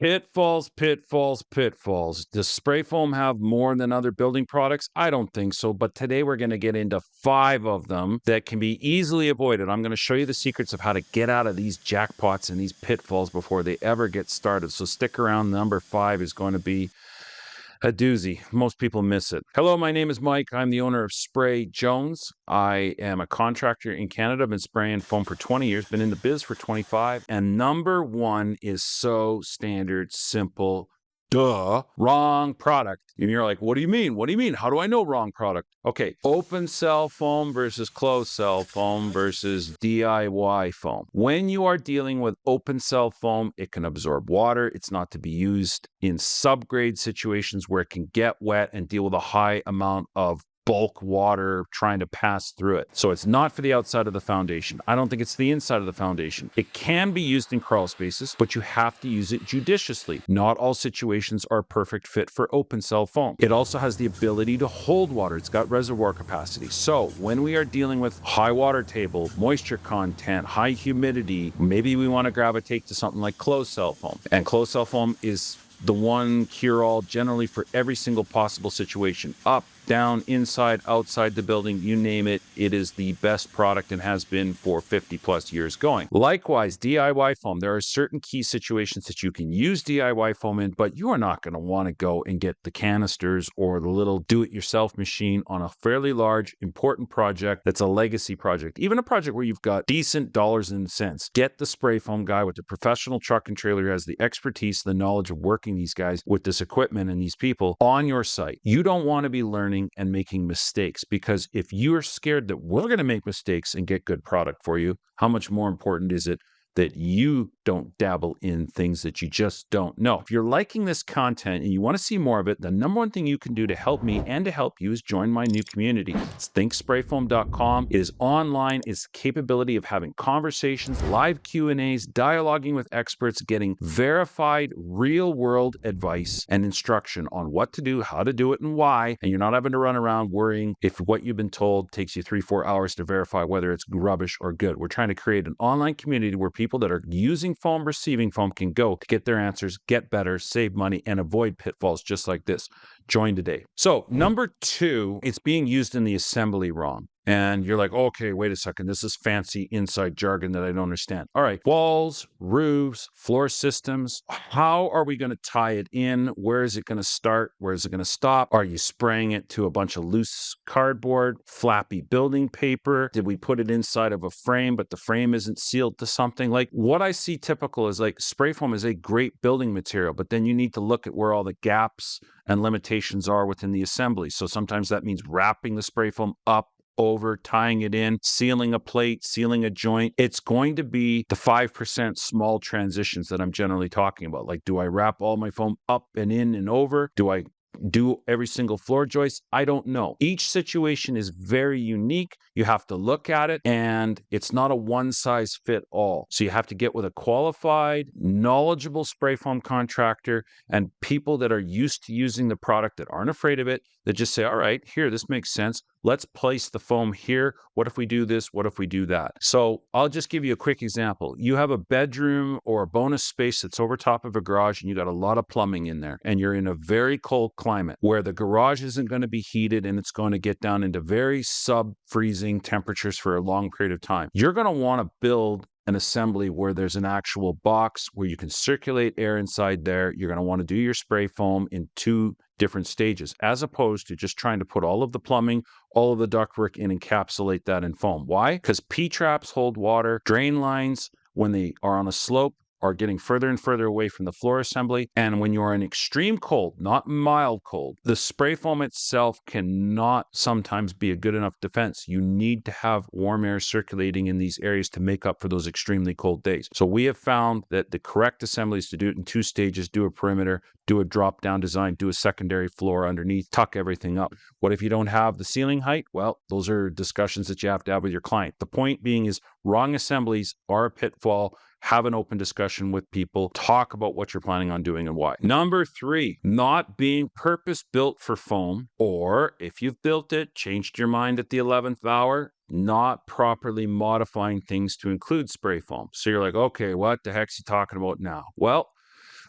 Pitfalls, pitfalls, pitfalls. Does spray foam have more than other building products? I don't think so, but today we're going to get into 5 of them that can be easily avoided. I'm going to show you the secrets of how to get out of these jackpots and these pitfalls before they ever get started. So stick around. Number 5 is going to be a doozy. Most people miss it. Hello, my name is Mike. I'm the owner of Spray Jones. I am a contractor in Canada. I've been spraying foam for 20 years, been in the biz for 25. And number 1 is so standard, simple. Duh, wrong product. And you're like, what do you mean? What do you mean? How do I know wrong product? Okay, open cell foam versus closed cell foam versus DIY foam. When you are dealing with open cell foam, it can absorb water. It's not to be used in subgrade situations where it can get wet and deal with a high amount of bulk water trying to pass through it. So it's not for the outside of the foundation. I don't think it's the inside of the foundation. It can be used in crawl spaces, but you have to use it judiciously. Not all situations are a perfect fit for open cell foam. It also has the ability to hold water. It's got reservoir capacity. So when we are dealing with high water table, moisture content, high humidity, maybe we want to gravitate to something like closed cell foam. And closed cell foam is the one cure-all generally for every single possible situation. Up, down, inside, outside the building, you name it, it is the best product and has been for 50 plus years going. Likewise, DIY foam, there are certain key situations that you can use DIY foam in, but you are not going to want to go and get the canisters or the little do-it-yourself machine on a fairly large, important project that's a legacy project. Even a project where you've got decent dollars and cents. Get the spray foam guy with the professional truck and trailer who has the expertise, the knowledge of working these guys with this equipment and these people on your site. You don't want to be learning and making mistakes, because if you're scared that we're going to make mistakes and get good product for you, how much more important is it that you don't dabble in things that you just don't know? If you're liking this content and you want to see more of it, the number one thing you can do to help me and to help you is join my new community. It's thinksprayfoam.com. It is online. It's the capability of having conversations, live Q&As, dialoguing with experts, getting verified real-world advice and instruction on what to do, how to do it, and why. And you're not having to run around worrying if what you've been told takes you 3-4 hours to verify whether it's rubbish or good. We're trying to create an online community where people that are using foam, receiving foam, can go to get their answers, get better, save money, and avoid pitfalls just like this. Join today. So number 2, it's being used in the assembly wrong. And you're like, okay, wait a second. This is fancy inside jargon that I don't understand. All right. Walls, roofs, floor systems. How are we going to tie it in? Where is it going to start? Where is it going to stop? Are you spraying it to a bunch of loose cardboard, flappy building paper? Did we put it inside of a frame, but the frame isn't sealed to something? Like, what I see typical is like spray foam is a great building material, but then you need to look at where all the gaps and limitations are within the assembly. So sometimes that means wrapping the spray foam up, over, tying it in, sealing a plate, sealing a joint. It's going to be the 5% small transitions that I'm generally talking about. Like, do I wrap all my foam up and in and over? Do I do every single floor joist? I don't know. Each situation is very unique. You have to look at it, and it's not a one size fit all. So you have to get with a qualified, knowledgeable spray foam contractor and people that are used to using the product, that aren't afraid of it, that just say, all right, here, this makes sense. Let's place the foam here. What if we do this? What if we do that? So I'll just give you a quick example. You have a bedroom or a bonus space that's over top of a garage, and you got a lot of plumbing in there, and you're in a very cold climate where the garage isn't going to be heated and it's going to get down into very sub-freezing temperatures for a long period of time. You're going to want to build an assembly where there's an actual box where you can circulate air inside there. You're going to want to do your spray foam in 2 different stages, as opposed to just trying to put all of the plumbing, all of the ductwork in, encapsulate that in foam. Why? Because P-traps hold water. Drain lines, when they are on a slope, are getting further and further away from the floor assembly. And when you're in extreme cold, not mild cold, the spray foam itself cannot sometimes be a good enough defense. You need to have warm air circulating in these areas to make up for those extremely cold days. So we have found that the correct assembly is to do it in 2 stages, do a perimeter, do a drop-down design, do a secondary floor underneath, tuck everything up. What if you don't have the ceiling height? Well, those are discussions that you have to have with your client. The point being is wrong assemblies are a pitfall. Have an open discussion with people. Talk about what you're planning on doing and why. Number 3, not being purpose-built for foam, or if you've built it, changed your mind at the 11th hour, not properly modifying things to include spray foam. So you're like, okay, what the heck's he talking about now? Well,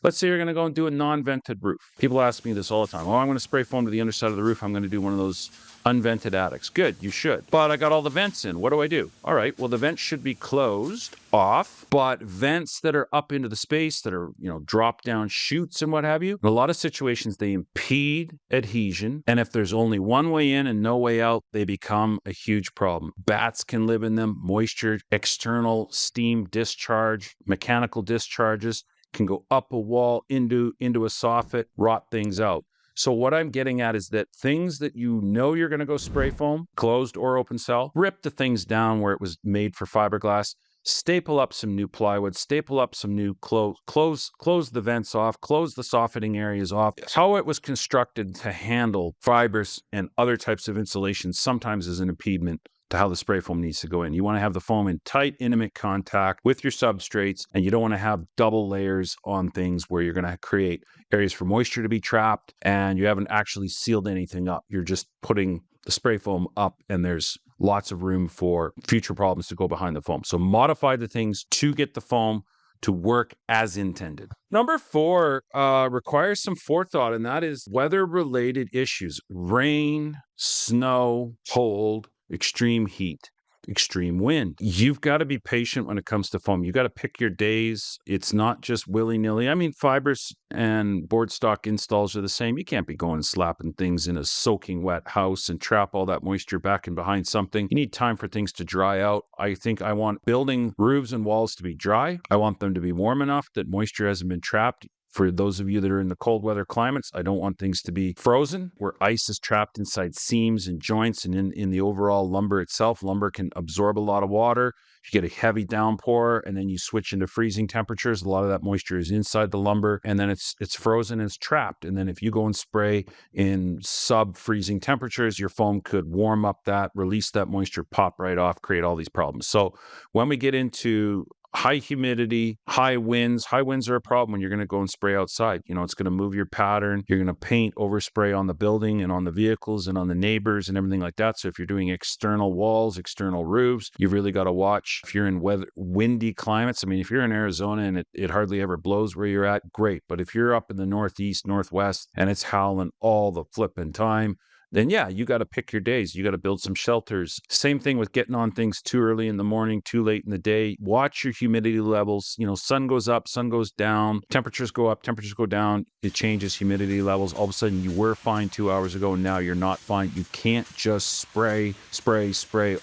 Let's say you're going to go and do a non-vented roof. People ask me this all the time. Oh, I'm going to spray foam to the underside of the roof. I'm going to do one of those unvented attics. Good, you should. But I got all the vents in. What do I do? All right, well, the vents should be closed off, but vents that are up into the space that are, drop down chutes and what have you, in a lot of situations, they impede adhesion. And if there's only one way in and no way out, they become a huge problem. Bats can live in them, moisture, external steam discharge, mechanical discharges can go up a wall into a soffit, rot things out. So what I'm getting at is that things that you're going to go spray foam, closed or open cell, rip the things down where it was made for fiberglass, staple up some new plywood, staple up some new close the vents off, close the soffitting areas off. Yes. How it was constructed to handle fibers and other types of insulation sometimes is an impediment to how the spray foam needs to go in. You want to have the foam in tight, intimate contact with your substrates, and you don't want to have double layers on things where you're going to create areas for moisture to be trapped, and you haven't actually sealed anything up. You're just putting the spray foam up, and there's lots of room for future problems to go behind the foam. So modify the things to get the foam to work as intended. Number 4 requires some forethought, and that is weather-related issues. Rain, snow, cold, extreme heat, extreme wind. You've got to be patient when it comes to foam. You got to pick your days. It's not just willy-nilly. I mean, fibers and board stock installs are the same. You can't be going and slapping things in a soaking wet house and trap all that moisture back in behind something. You need time for things to dry out. I think I want building roofs and walls to be dry. I want them to be warm enough that moisture hasn't been trapped. For those of you that are in the cold weather climates, I don't want things to be frozen where ice is trapped inside seams and joints and in the overall lumber itself. Lumber can absorb a lot of water. If you get a heavy downpour and then you switch into freezing temperatures, a lot of that moisture is inside the lumber and then it's frozen and it's trapped. And then if you go and spray in sub-freezing temperatures, your foam could warm up that, release that moisture, pop right off, create all these problems. So when we get into high humidity, high winds are a problem when you're going to go and spray outside. It's going to move your pattern. You're going to paint, overspray on the building and on the vehicles and on the neighbors and everything like that. So if you're doing external walls, external roofs, you've really got to watch. If you're in windy climates, I mean, if you're in Arizona and it hardly ever blows where you're at, great. But if you're up in the Northeast, Northwest, and it's howling all the flipping time, then yeah, you got to pick your days. You got to build some shelters. Same thing with getting on things too early in the morning, too late in the day. Watch your humidity levels. Sun goes up, sun goes down, temperatures go up, temperatures go down. It changes humidity levels. All of a sudden you were fine 2 hours ago and now you're not fine. You can't just spray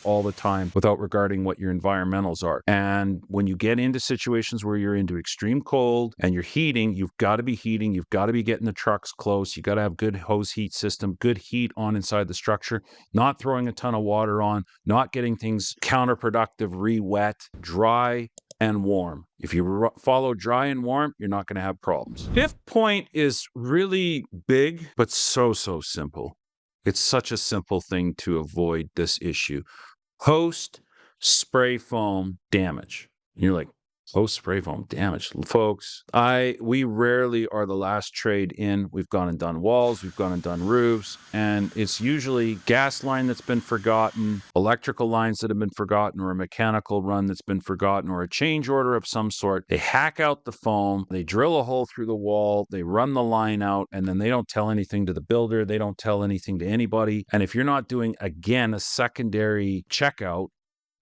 all the time without regarding what your environmentals are. And when you get into situations where you're into extreme cold and you're heating, you've got to be heating. You've got to be getting the trucks close. You got to have good hose heat system, good heat on inside the structure, not throwing a ton of water on, not getting things counterproductive, re-wet, dry and warm. If you follow dry and warm, you're not going to have problems. 5th point is really big, but so simple. It's such a simple thing to avoid this issue. Post spray foam damage. You're like, post spray foam damage. Folks, we rarely are the last trade in. We've gone and done walls, we've gone and done roofs, and it's usually gas line that's been forgotten, electrical lines that have been forgotten, or a mechanical run that's been forgotten, or a change order of some sort. They hack out the foam, they drill a hole through the wall, they run the line out, and then they don't tell anything to the builder, they don't tell anything to anybody. And if you're not doing, again, a secondary checkout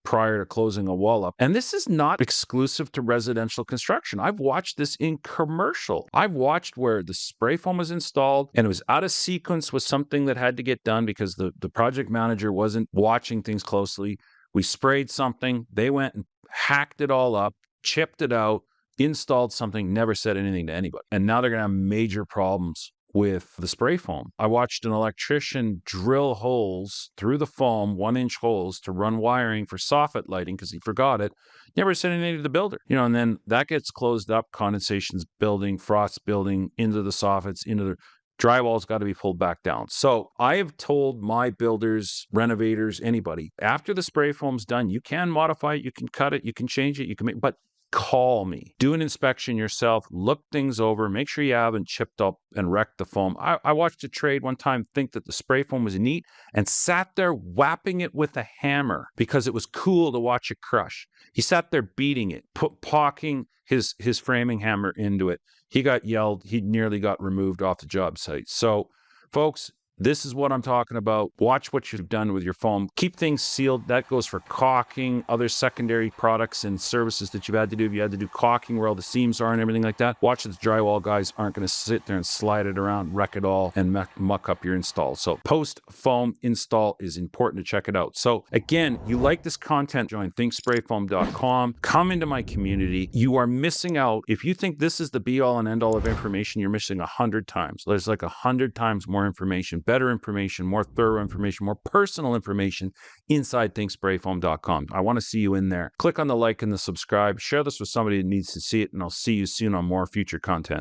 prior to closing a wall up. And this is not exclusive to residential construction. I've watched this in commercial. I've watched where the spray foam was installed and it was out of sequence with something that had to get done because the project manager wasn't watching things closely. We sprayed something, they went and hacked it all up, chipped it out, installed something, never said anything to anybody. And now they're going to have major problems with the spray foam. I watched an electrician drill holes through the foam, 1-inch holes to run wiring for soffit lighting because he forgot it. Never sent anything to the builder. And then that gets closed up, condensation's building, frost building into the soffits, into the drywall's got to be pulled back down. So I have told my builders, renovators, anybody, after the spray foam's done, you can modify it, you can cut it, you can change it, you can make, but call me. Do an inspection yourself, look things over, make sure you haven't chipped up and wrecked the foam. I watched a trade one time think that the spray foam was neat and sat there whapping it with a hammer because it was cool to watch it crush. He sat there beating it, pocking his framing hammer into it. He got yelled. He nearly got removed off the job site. So, folks, this is what I'm talking about. Watch what you've done with your foam. Keep things sealed. That goes for caulking, other secondary products and services that you've had to do. If you had to do caulking where all the seams are and everything like that, watch that the drywall guys aren't going to sit there and slide it around, wreck it all, and muck up your install. So post-foam install is important to check it out. So again, you like this content, join thinksprayfoam.com. Come into my community. You are missing out. If you think this is the be-all and end-all of information, you're missing 100 times. There's like 100 times more information, better information, more thorough information, more personal information inside thinksprayfoam.com. I want to see you in there. Click on the like and the subscribe. Share this with somebody that needs to see it, and I'll see you soon on more future content.